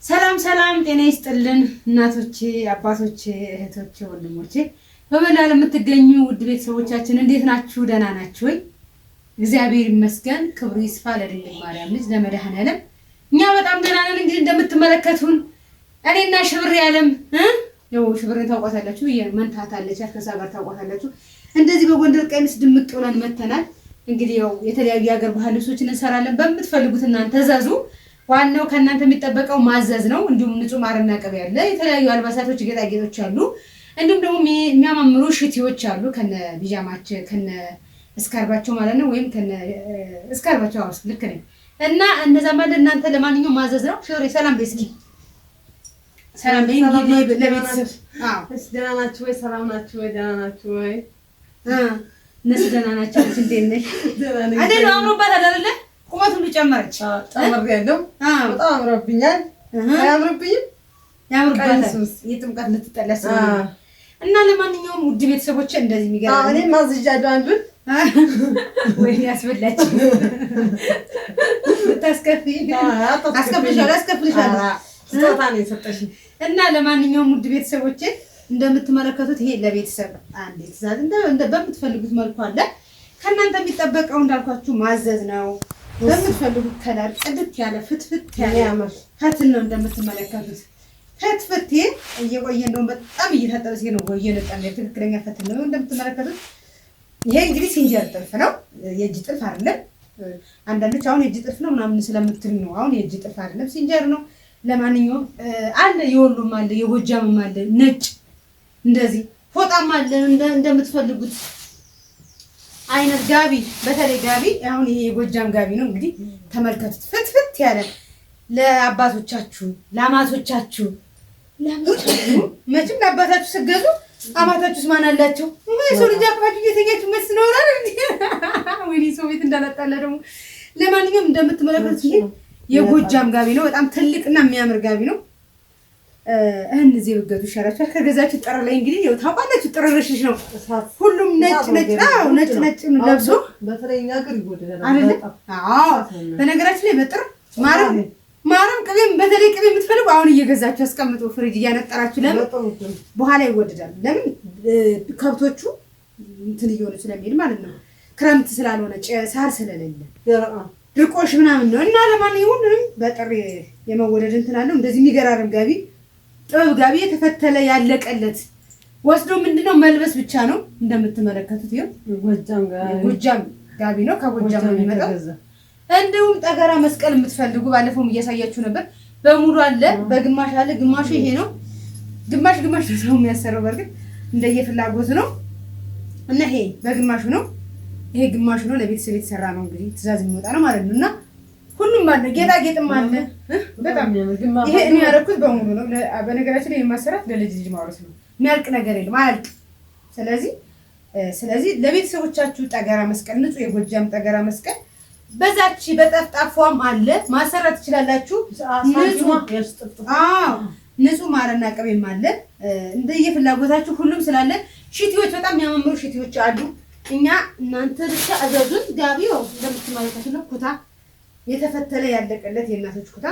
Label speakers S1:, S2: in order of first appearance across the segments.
S1: ሰላም ሰላም፣ ጤና ይስጥልን እናቶቼ፣ አባቶቼ፣ እህቶቼ፣ ወንድሞቼ በመላ ለምትገኙ ውድ ቤተሰቦቻችን እንዴት ናችሁ? ደህና ናችሁ ወይ? እግዚአብሔር ይመስገን፣ ክብሩ ይስፋ ለድንግል ማርያም ልጅ ለመድኃኔዓለም። እኛ በጣም ደህና ነን። እንግዲህ እንደምትመለከቱን እኔና ሽብሬ ዓለም ያው ሽብሬን ታውቋታላችሁ፣ መንታታለች ከዛ ጋር ታውቋታላችሁ። እንደዚህ በጎንደር ቀሚስ ድምቅ ብለን መተናል። እንግዲህ ያው የተለያዩ የሀገር ባህል ልብሶችን እንሰራለን። በምትፈልጉት እናንተ ዘዙ። ዋናው ከእናንተ የሚጠበቀው ማዘዝ ነው። እንዲሁም ንጹህ ማርና ቅቤ አለ፣ የተለያዩ አልባሳቶች፣ ጌጣጌጦች አሉ። እንዲሁም ደግሞ የሚያማምሩ ሽቲዎች አሉ ከነ ቢጃማቸው ከነ እስካርባቸው ማለት ነው፣ ወይም ከነ እስካርባቸው አውስ ልክ ነኝ። እና እነዛ ማለት እናንተ ለማንኛውም ማዘዝ ነው። ሽብሬ ሰላም በይ እስኪ። ሰላም በይ እንግዲህ ለቤተሰብ። አዎ
S2: ደህና ናችሁ ወይ? ሰላም ናችሁ ወይ? ደህና ናችሁ ወይ?
S1: እነሱ ደህና ናቸው። እንዴት ነሽ? አይደል? አምሮባታል አይደለ? ቁመት ሁሉ ጨመረች።
S2: ጨምሬያለሁ። በጣም አምሮብኛል። አያምርብኝም?
S1: ያምርባታል። የጥምቀት ልትጠለስ እና ለማንኛውም ውድ ቤተሰቦቼ እንደዚህ የሚገርም
S2: እኔም አዝዣለሁ አንዱን
S1: ወይ ያስበላች ታስከፊ አስከፍልሻለሁ
S2: ስጦታ ነው የሰጠሽኝ።
S1: እና ለማንኛውም ውድ ቤተሰቦቼ እንደምትመለከቱት ይሄ ለቤተሰብ አንድ ትእዛዝ በምትፈልጉት መልኩ አለ። ከእናንተ የሚጠበቀው እንዳልኳችሁ ማዘዝ ነው። በምትፈልጉት ከለር ጽድት ያለ ፍትፍት ያለ ፈትል ነው እንደምትመለከቱት። ፈትፍቴ እየቆየ እንደውም በጣም እየታጠበ ሲሄድ ነው እየነጣ ትክክለኛ ፈትል ነው እንደምትመለከቱት። ይሄ እንግዲህ ሲንጀር ጥልፍ ነው፣ የእጅ ጥልፍ አይደለም። አንዳንዶች አሁን የእጅ ጥልፍ ነው ምናምን ስለምትሉ ነው። አሁን የእጅ ጥልፍ አይደለም፣ ሲንጀር ነው። ለማንኛውም አለ፣ የወሎም አለ፣ የጎጃምም አለ፣ ነጭ እንደዚህ ፎጣም አለ እንደምትፈልጉት አይነት ጋቢ። በተለይ ጋቢ አሁን ይሄ የጎጃም ጋቢ ነው። እንግዲህ ተመልከቱት፣ ፍትፍት ያለ ለአባቶቻችሁ ለአማቶቻችሁ መቼም ለአባታችሁ ስትገዙ አማታችሁስ ማን አላቸው? የሰው ልጅ አቅፋችሁ እየተኛችሁ መስ ነውራል ወይ ሰው ቤት እንዳላጣለ ደግሞ። ለማንኛውም እንደምትመለከቱት ይሄ የጎጃም ጋቢ ነው። በጣም ትልቅና የሚያምር ጋቢ ነው። እዚህ ብትገዙ ይሻላችኋል። ከገዛችሁ ጥር ላይ እንግዲህ ያው ታውቃላችሁ፣ ጥርርሽሽ ነው ሁሉም ነጭ ነጭ ነጭ ለብሶ
S2: በተለይኛ ሀገር ይወደዳል
S1: አይደል? አዎ በነገራችን ላይ በጥር ማረም ቅቤም በተለይ ቅቤ የምትፈልጉ አሁን እየገዛችሁ አስቀምጡ፣ ፍሪጅ እያነጠራችሁ። ለምን በኋላ ይወደዳል? ለምን ከብቶቹ እንትን እየሆኑ ስለሚሄድ ማለት ነው። ክረምት ስላልሆነ ሳር ስለሌለ ድርቆሽ ምናምን ነው። እና ለማንኛውም ሁሉንም በጥር የመወደድ እንትን አለው። እንደዚህ የሚገራርም ጋቢ ጥበብ ጋቢ የተፈተለ ያለቀለት ወስዶ ምንድነው መልበስ ብቻ ነው። እንደምትመለከቱት ይሄው ጎጃም ጋቢ ነው፣ ከጎጃም ነው የሚመጣው። እንዲሁም ጠገራ መስቀል የምትፈልጉ ባለፈውም እያሳያችሁ ነበር። በሙሉ አለ፣ በግማሽ አለ። ግማሹ ይሄ ነው፣ ግማሽ ነው ሰው የሚያሰራው። በርግጥ እንደየፍላጎት ነው። እና ይሄ በግማሹ ነው፣ ይሄ ግማሹ ነው። ለቤተሰብ የተሰራ ነው። እንግዲህ ትእዛዝ የሚወጣ ነው ማለት ነው። እና ሁሉም አለ፣ ጌጣጌጥም አለ። በጣም ይሄ እኔ ያደረኩት በሙሉ ነው። በነገራችን ላይ የማሰራት ለልጅ ልጅ ማውረስ ነው። የሚያልቅ ነገር የለም፣ አያልቅ። ስለዚህ ለቤተሰቦቻችሁ ጠገራ መስቀል፣ ንጹህ የጎጃም ጠገራ መስቀል በዛች በጠፍጣፏም አለ፣ ማሰራት ትችላላችሁ። ንጹህ ማርና ቅቤም አለ፣ እንደየፍላጎታችሁ ሁሉም ስላለ። ሽቲዎች በጣም የሚያማምሩ ሽቲዎች አሉ። እናንተ ብቻ አዘዙን። ጋቢው እንደምትመለከቱት ነው። ኩታ የተፈተለ ያለቀለት የእናቶች ኩታ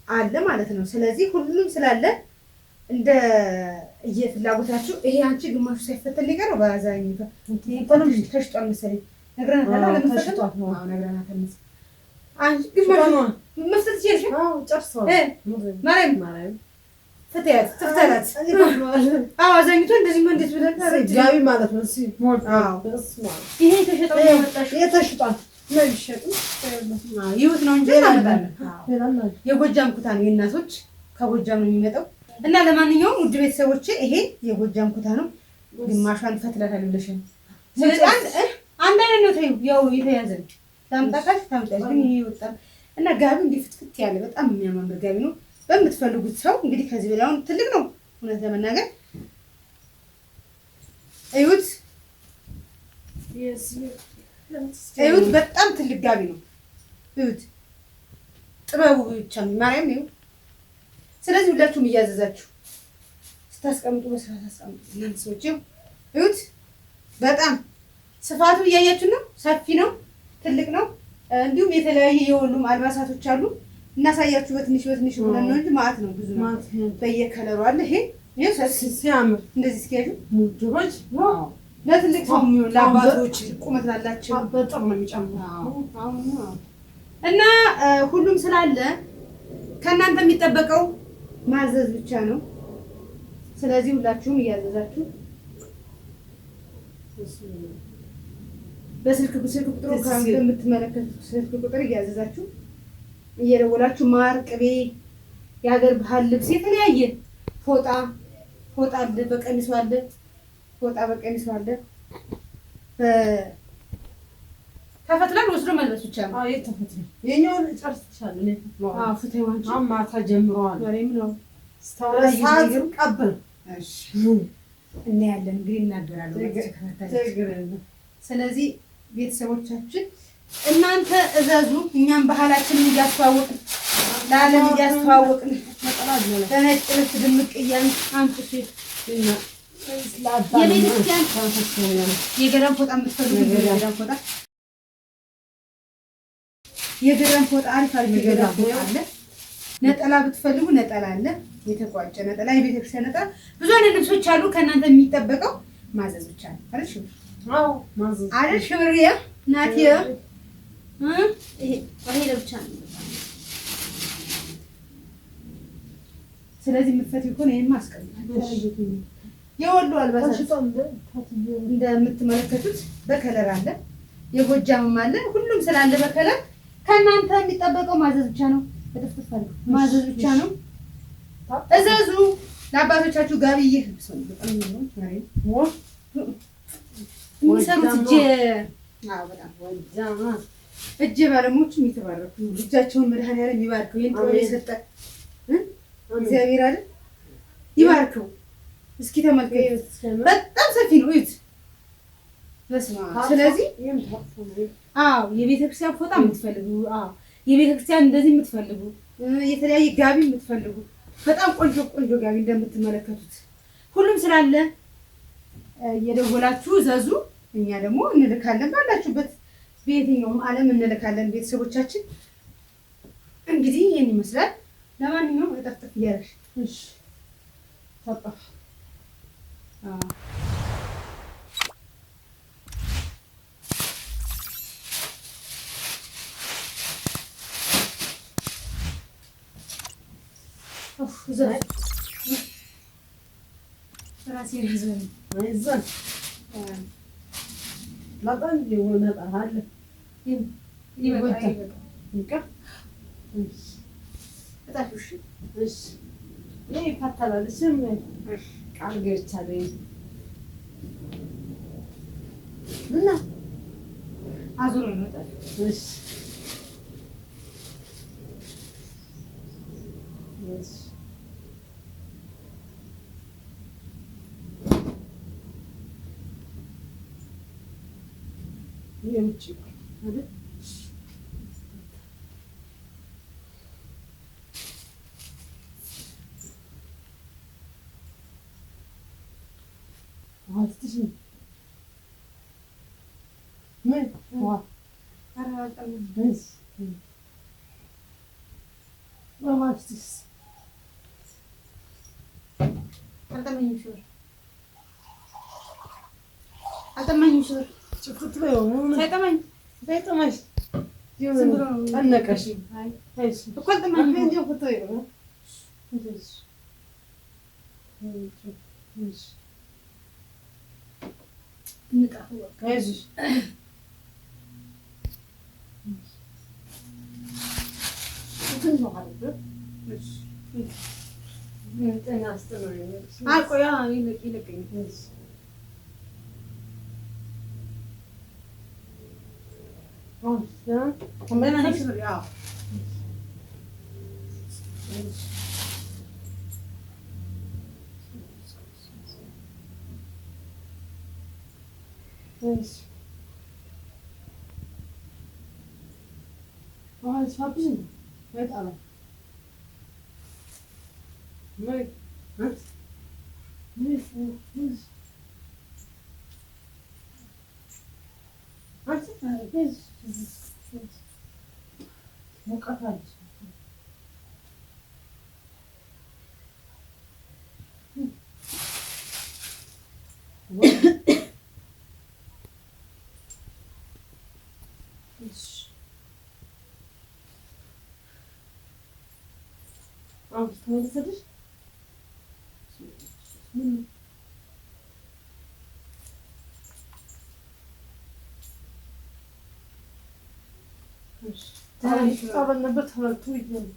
S1: አለ ማለት ነው። ስለዚህ ሁሉም ስላለ እንደ የፍላጎታችሁ። ይሄ አንቺ ግማሹ ሳይፈተል ሊቀር ነው። በአዛኝታ ተሽጧል መሰለኝ ነግረናታል። ለምትፈጥቷት ነው ነግረናታል መሰለኝ። አንቺ ግማሹ መፍተት ይችላልሽ? አዎ ጨርሰዋል። ማርያም ፍትያት ትፍተላት። አዎ አዛኝቷ እንደዚህ ነው። እንዴት ብለን
S2: ጋቢ ማለት ነው። እሺ ሞት። አዎ
S1: ይሄ ተሸጠው ያመጣሽ
S2: ይሄ ተሽጧል ነው ይሸጡ።
S1: ይሁት ነው እንጂ እናመጣለን። የጎጃም ኩታ ነው፣ የእናቶች ከጎጃም ነው የሚመጣው። እና ለማንኛውም ውድ ቤተሰቦቼ ይሄ የጎጃም ኩታ ነው። ግማሿን ፈትላታል ብለሽን። ስለዚህ አንድ አይነት ነው። ተይው ያው የተያዘ ታምጣካሽ ታምጣሽ ግን ይሄ ይወጣል። እና ጋቢ እንዲህ ፍትፍት ያለ በጣም የሚያማምር ጋቢ ነው። በምትፈልጉት ሰው እንግዲህ ከዚህ በላይ አሁን ትልቅ ነው እውነት ለመናገር እዩት። እዩት በጣም ትልቅ ጋቢ ነው። እዩት ጥበቡ ብቻ ነው ማርያም ነው። ስለዚህ ሁላችሁም እያዘዛችሁ ስታስቀምጡ በስርዓት አስቀምጡ። እናንተ ሰዎች እዩት በጣም ስፋቱ እያያችሁ ነው። ሰፊ ነው፣ ትልቅ ነው። እንዲሁም የተለያየ የሁሉም አልባሳቶች አሉ። እናሳያችሁ በትንሽ በትንሽ ብለን ነው እንጂ ማለት ነው ብዙ ነው። በየከለሩ አለ። ይሄ
S2: ሲያምር
S1: እንደዚህ እስኪያዩ
S2: ሙድሮች
S1: ለትልቅ ሰው የሚሆን ለአባቶች ቁመት ላላቸው
S2: በጣም ነው የሚጨምረው
S1: እና ሁሉም ስላለ ከእናንተ የሚጠበቀው ማዘዝ ብቻ ነው። ስለዚህ ሁላችሁም እያዘዛችሁ በስልክ ቁጥሩ የምትመለከቱት ስልክ ቁጥር እያዘዛችሁ እየደወላችሁ ማር፣ ቅቤ፣ የሀገር ባህል ልብስ፣ የተለያየ ፎጣ አለ፣ በቀሚሱ አለ፣ ፎጣ በቀሚሱ አለ። ተፈትላል ወስዶ መልበስ ብቻ ነው።
S2: አዎ ተፈትላል። የኛውን ጨርሰሻል?
S1: አዎ ፍቴዋን
S2: ማታ ጀምረዋል።
S1: ወሬም ነው
S2: ሰዓት ቀበል
S1: እና ያለን እንግዲህ እናገራለን። ስለዚህ ቤተሰቦቻችን እናንተ እዘዙ፣ እኛም ባህላችንን እያስተዋወቅን ለዓለም እያስተዋወቅን በነጭ ልብስ ድምቅ እያልን አምጥቼ የቤተክርስቲያን የገዳም ፎጣ የምትፈልጉ የገዳም ፎጣ አሪፍ የገዳም ፎጣ አለ። ነጠላ ብትፈልጉ ነጠላ አለ፣ የተቋጨ ነጠላ፣ የቤተክርስቲያን ነጠላ፣ ብዙ አይነት ልብሶች አሉ። ከእናንተ የሚጠበቀው ማዘዝ ብቻ ነው። አይደል ሽብር?
S2: አዎ ማዘዝ
S1: አይደል ሽብር? ያ ናቲያ ይሄ ለብቻ ነው። ስለዚህ የምትፈትው ከሆነ ይሄን ማስቀመጥ የወሎ አልባሳት እንደምትመለከቱት በከለር አለ፣ የጎጃምም አለ፣ ሁሉም ስላለ በከለር ከእናንተ የሚጠበቀው ማዘዝ ብቻ ነው። ማዘዝ ብቻ ነው። እዘዙ። ለአባቶቻችሁ ጋቢ ይህብሰው በጣም ነው የሚሰሩት እጅ ባለሙያዎች የሚተባረኩ ልጃቸውን መድኃኒዓለም ይባርከው። ይሄን ጥበብ የሰጠ እግዚአብሔር አይደል ይባርከው። እስኪ ተመልከቱ፣ በጣም ሰፊ ነው። እዩት። ስለዚህ የቤተክርስቲያን ፎጣ የምትፈልጉ የቤተክርስቲያን እንደዚህ የምትፈልጉ የተለያየ ጋቢ የምትፈልጉ በጣም ቆንጆ ቆንጆ ጋቢ እንደምትመለከቱት ሁሉም ስላለ እየደወላችሁ ዘዙ። እኛ ደግሞ እንልካለን፣ ባላችሁበት በየትኛውም ዓለም እንልካለን። ቤተሰቦቻችን እንግዲህ ይህን ይመስላል። ለማንኛውም እጠፍጥፍ እያለሽ እሺ ታጣፍ ራሴ ይዘን
S2: አይዘን ለቀን የሆነ ጣሃለ ይወጣ ይፈታላል። ስም ቃል ገብቻለሁ እና
S1: አዙሮ ነው ጣል
S2: የውጭ አይደል? አትሽኝ ምን አራጣም ደስ ማማስቲስ
S1: አልተመኝም ሽብር
S2: ጭፍት ነው
S1: ሳይጠማኝ
S2: ሳይጠማሽ ዝም ብሎ አነቀሽ
S1: እኮ አልተመኝም
S2: እንጂ ፎቶ ይሆናል
S1: እንጣሁ
S2: አይዞሽ እንትን ነው አይደል? ጤና አስተምሪ
S1: አልቆያ ይለቀኝ
S2: ሙቀት አለች። አሁን ትመለሰልሽ ጠበል ነበር ተበልቶ ይገኛል።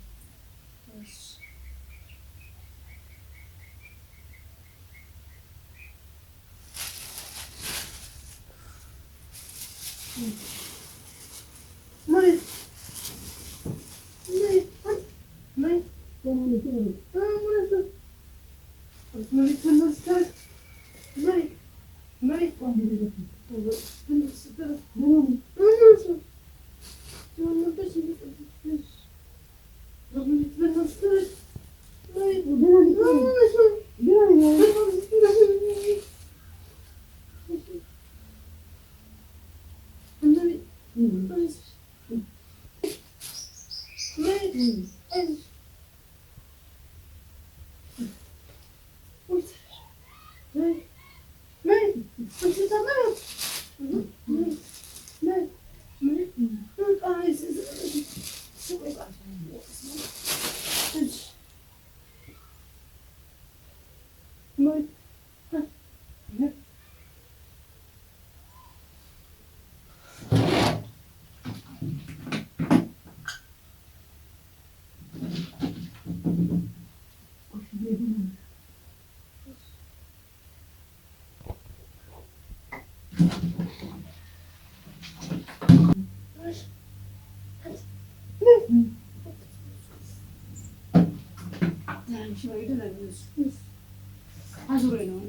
S2: አዙሮኝ ነው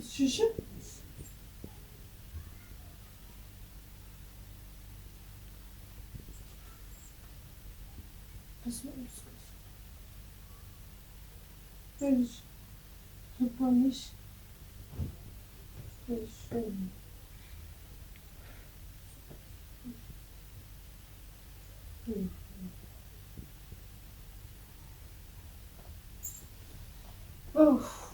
S2: ሽሽ Oh.